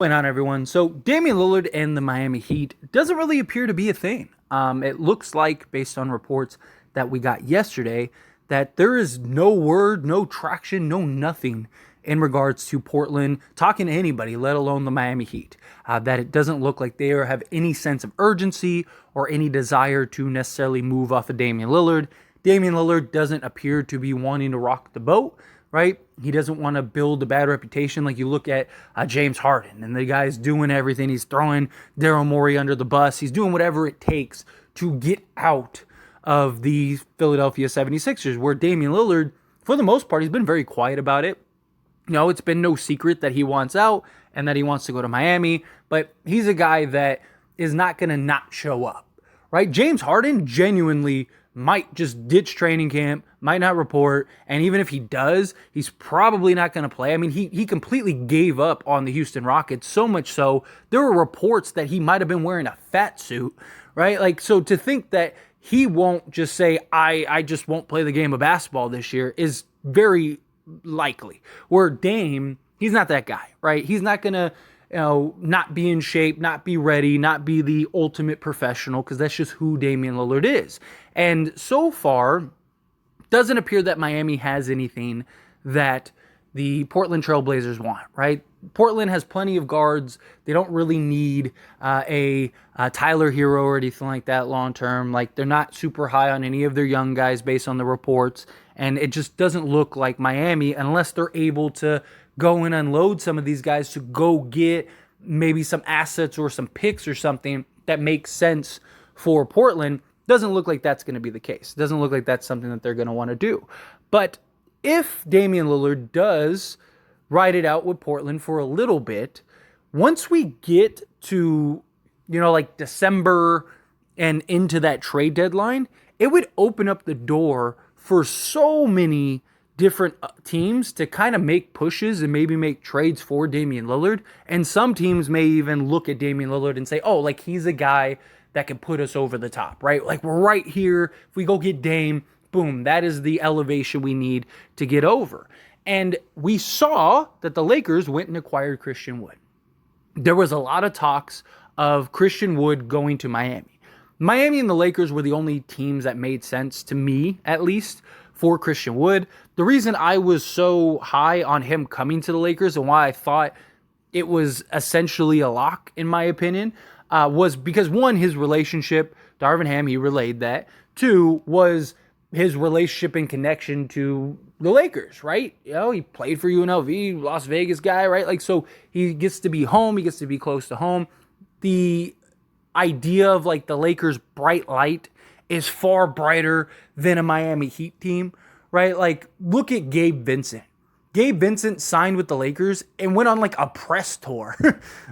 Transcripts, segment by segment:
Going on, everyone? So Damian Lillard and the Miami Heat doesn't really appear to be a thing. It looks like, based on reports that we got yesterday, that there is no word, no traction, no nothing in regards to Portland talking to anybody, let alone the Miami Heat. That it doesn't look like they have any sense of urgency or any desire to necessarily move off of Damian Lillard. Damian Lillard doesn't appear to be wanting to rock the boat, right? He doesn't want to build a bad reputation. Like you look at James Harden, and the guy's doing everything. He's throwing Daryl Morey under the bus. He's doing whatever it takes to get out of the Philadelphia 76ers, where Damian Lillard, for the most part, he's been very quiet about it. You know, it's been no secret that he wants out and that he wants to go to Miami, but he's a guy that is not going to not show up, right? James Harden genuinely might just ditch training camp, might not report, and even if he does, he's probably not going to play. I mean, he completely gave up on the Houston Rockets, so much so, there were reports that he might have been wearing a fat suit, right? Like, so to think that he won't just say, I just won't play the game of basketball this year is very likely. Where Dame, he's not that guy, right? He's not going to, not be in shape, not be ready, not be the ultimate professional, because that's just who Damian Lillard is. And so far, doesn't appear that Miami has anything that the Portland Trailblazers want, right? Portland has plenty of guards. They don't really need a Tyler Hero or anything like that long term. Like, they're not super high on any of their young guys based on the reports. And it just doesn't look like Miami, unless they're able to go and unload some of these guys to go get maybe some assets or some picks or something that makes sense for Portland. Doesn't look like that's going to be the case. Doesn't look like that's something that they're going to want to do. But if Damian Lillard does ride it out with Portland for a little bit, once we get to, like December and into that trade deadline, it would open up the door for so many different teams to kind of make pushes and maybe make trades for Damian Lillard. And some teams may even look at Damian Lillard and say, oh, like, he's a guy that can put us over the top, right? Like, we're right here. If we go get Dame, boom, that is the elevation we need to get over. And we saw that the Lakers went and acquired Christian Wood. There was a lot of talks of Christian Wood going to Miami. Miami and the Lakers were the only teams that made sense, to me at least, for Christian Wood. The reason I was so high on him coming to the Lakers and why I thought it was essentially a lock, in my opinion, was because, one, his relationship, Darvin Ham, he relayed that. Two, was his relationship and connection to the Lakers, right? He played for UNLV, Las Vegas guy, right? Like, so he gets to be home, he gets to be close to home. The idea of, like, the Lakers' bright light is far brighter than a Miami Heat team, right? Like, look at Gabe Vincent. Gabe Vincent signed with the Lakers and went on, like, a press tour,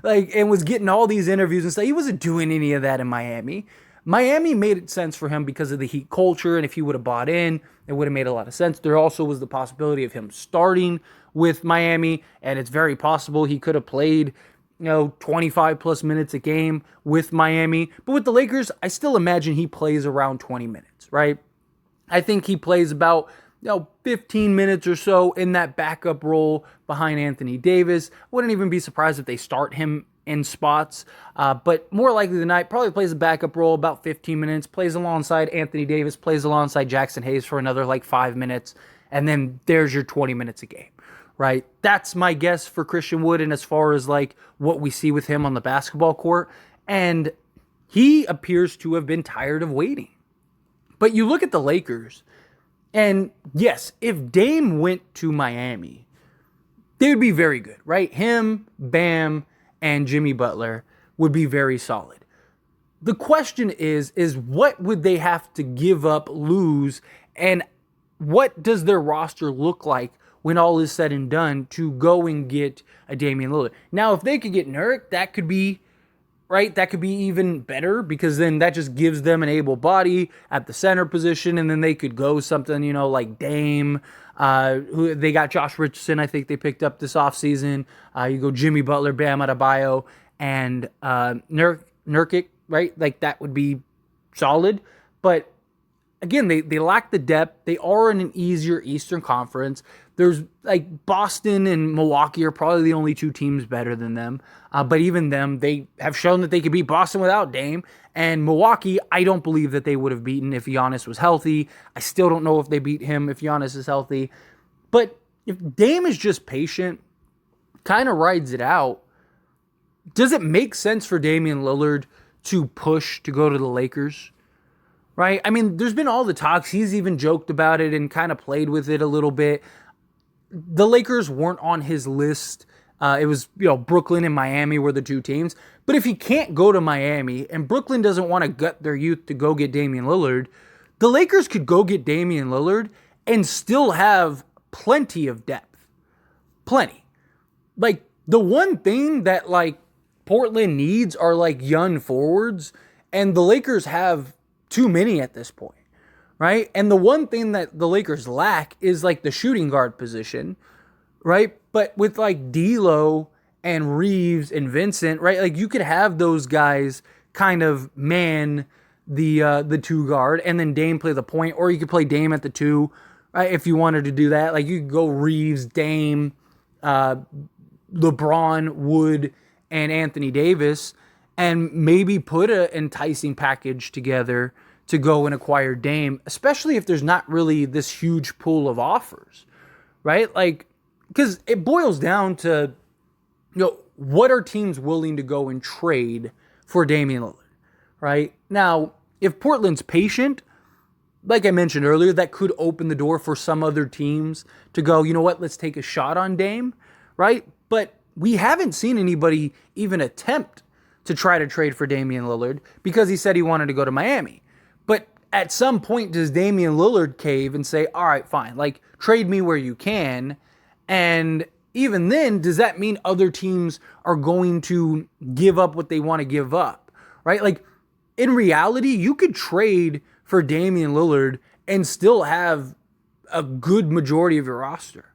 and was getting all these interviews and stuff. He wasn't doing any of that in Miami. Miami made sense for him because of the Heat culture, and if he would have bought in, it would have made a lot of sense. There also was the possibility of him starting with Miami, and it's very possible he could have played 25 plus minutes a game with Miami. But with the Lakers, I still imagine he plays around 20 minutes, right? I think he plays about 15 minutes or so in that backup role behind Anthony Davis. Wouldn't even be surprised if they start him in spots. But more likely than not, probably plays a backup role about 15 minutes, plays alongside Anthony Davis, plays alongside Jackson Hayes for another 5 minutes, and then there's your 20 minutes a game. Right? That's my guess for Christian Wood, and as far as what we see with him on the basketball court. And he appears to have been tired of waiting. But you look at the Lakers, and yes, if Dame went to Miami, they would be very good, right? Him, Bam, and Jimmy Butler would be very solid. The question is what would they have to give up, lose, and what does their roster look like when all is said and done to go and get a Damian Lillard? Now, if they could get Nurk, that could be, right? That could be even better, because then that just gives them an able body at the center position, and then they could go something, like Dame. Who they got Josh Richardson, I think they picked up this offseason. You go Jimmy Butler, Bam Adebayo, and Nurkic, right? Like, that would be solid. But again, they lack the depth. They are in an easier Eastern Conference. There's like Boston and Milwaukee are probably the only two teams better than them. But even them, they have shown that they could beat Boston without Dame. And Milwaukee, I don't believe that they would have beaten if Giannis was healthy. I still don't know if they beat him if Giannis is healthy. But if Dame is just patient, kind of rides it out, does it make sense for Damian Lillard to push to go to the Lakers? Right? I mean, there's been all the talks. He's even joked about it and kind of played with it a little bit. The Lakers weren't on his list. It was, Brooklyn and Miami were the two teams. But if he can't go to Miami and Brooklyn doesn't want to gut their youth to go get Damian Lillard, the Lakers could go get Damian Lillard and still have plenty of depth. Plenty. Like, the one thing that, Portland needs are, young forwards, and the Lakers have too many at this point, right? And the one thing that the Lakers lack is, the shooting guard position, right? But with, D'Lo and Reeves and Vincent, right, you could have those guys kind of man the two guard, and then Dame play the point, or you could play Dame at the two, right, if you wanted to do that. You could go Reeves, Dame, LeBron, Wood, and Anthony Davis, and maybe put an enticing package together to go and acquire Dame, especially if there's not really this huge pool of offers, right? Because it boils down to, what are teams willing to go and trade for Damian Lillard, right? Now, if Portland's patient, like I mentioned earlier, that could open the door for some other teams to go, you know what, let's take a shot on Dame, right? But we haven't seen anybody even attempt to try to trade for Damian Lillard because he said he wanted to go to Miami. But at some point, does Damian Lillard cave and say, all right, fine, trade me where you can? And even then, does that mean other teams are going to give up what they want to give up, right? In reality, you could trade for Damian Lillard and still have a good majority of your roster,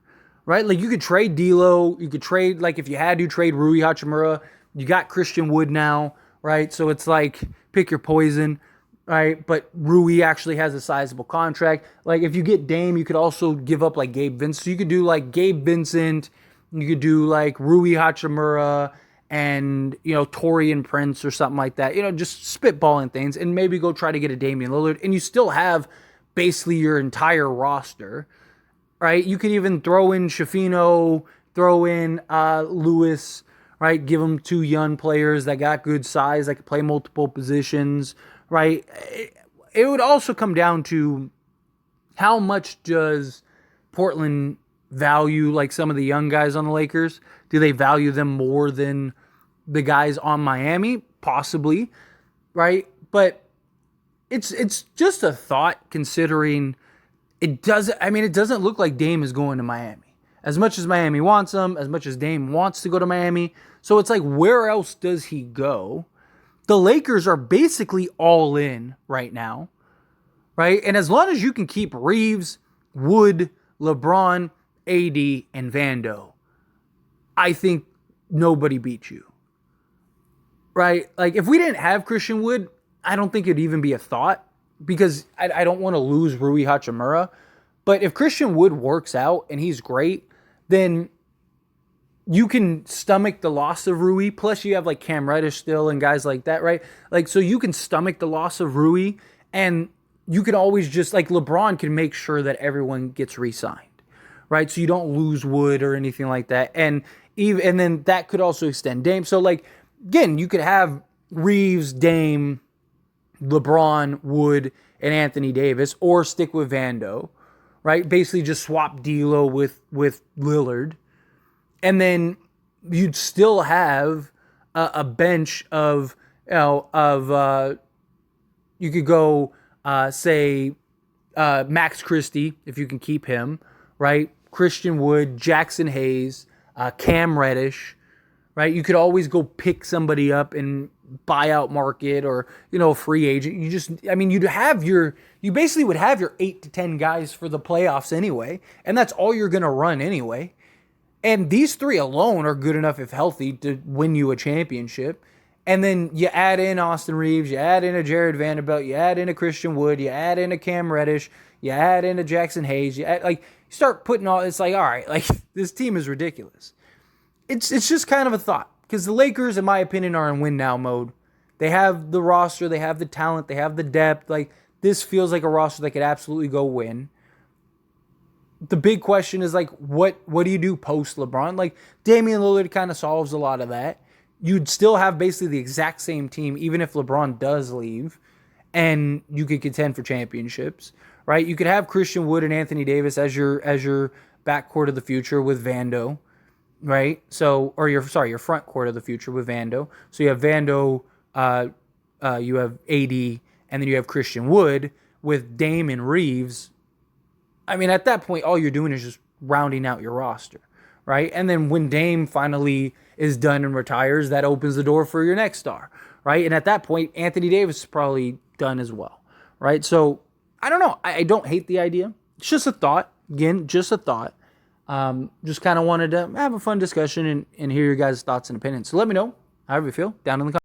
right? You could trade D'Lo, you could trade, if you had to trade Rui Hachimura, you got Christian Wood now, right? So it's pick your poison, right? But Rui actually has a sizable contract. If you get Dame, you could also give up Gabe Vincent. So you could do Gabe Vincent, you could do Rui Hachimura and, Torian Prince or something like that. Just spitballing things and maybe go try to get a Damian Lillard. And you still have basically your entire roster, right? You could even throw in Shafino, throw in Lewis, right? Give them two young players that got good size, that could play multiple positions, right? It would also come down to how much does Portland value some of the young guys on the Lakers? Do they value them more than the guys on Miami? Possibly, right? But it's just a thought considering it doesn't look like Dame is going to Miami. As much as Miami wants him, as much as Dame wants to go to Miami. So it's where else does he go? The Lakers are basically all in right now, right? And as long as you can keep Reeves, Wood, LeBron, AD, and Vando, I think nobody beats you, right? If we didn't have Christian Wood, I don't think it'd even be a thought because I don't want to lose Rui Hachimura. But if Christian Wood works out and he's great, then you can stomach the loss of Rui. Plus you have Cam Reddish still and guys like that, right? So you can stomach the loss of Rui, and you can always just LeBron can make sure that everyone gets re-signed, right? So you don't lose Wood or anything like that. And then that could also extend Dame. So again, you could have Reeves, Dame, LeBron, Wood, and Anthony Davis, or stick with Vando, right? Basically just swap D'Lo with Lillard. And then you'd still have a bench of, you could go, say, Max Christie, if you can keep him, right? Christian Wood, Jackson Hayes, Cam Reddish, right? You could always go pick somebody up in buyout market or, a free agent. You basically would have your 8 to 10 guys for the playoffs anyway. And that's all you're going to run anyway. And these three alone are good enough, if healthy, to win you a championship. And then you add in Austin Reeves, you add in a Jared Vanderbilt, you add in a Christian Wood, you add in a Cam Reddish, you add in a Jackson Hayes, you start putting all, it's like, all right, like this team is ridiculous. It's just kind of a thought, because the Lakers, in my opinion, are in win now mode. They have the roster, they have the talent, they have the depth. Like, this feels like a roster that could absolutely go win. The big question is, like, what do you do post LeBron? Like, Damian Lillard kind of solves a lot of that. You'd still have basically the exact same team, even if LeBron does leave, and you could contend for championships, right? You could have Christian Wood and Anthony Davis as your backcourt of the future with Vando, right? So, or your front court of the future with Vando. So you have Vando, you have AD, and then you have Christian Wood with Dame and Reeves. I mean, at that point, all you're doing is just rounding out your roster, right? And then when Dame finally is done and retires, that opens the door for your next star, right? And at that point, Anthony Davis is probably done as well, right? So, I don't know. I don't hate the idea. It's just a thought. Again, just a thought. Just kind of wanted to have a fun discussion and hear your guys' thoughts and opinions. So let me know however you feel down in the comments.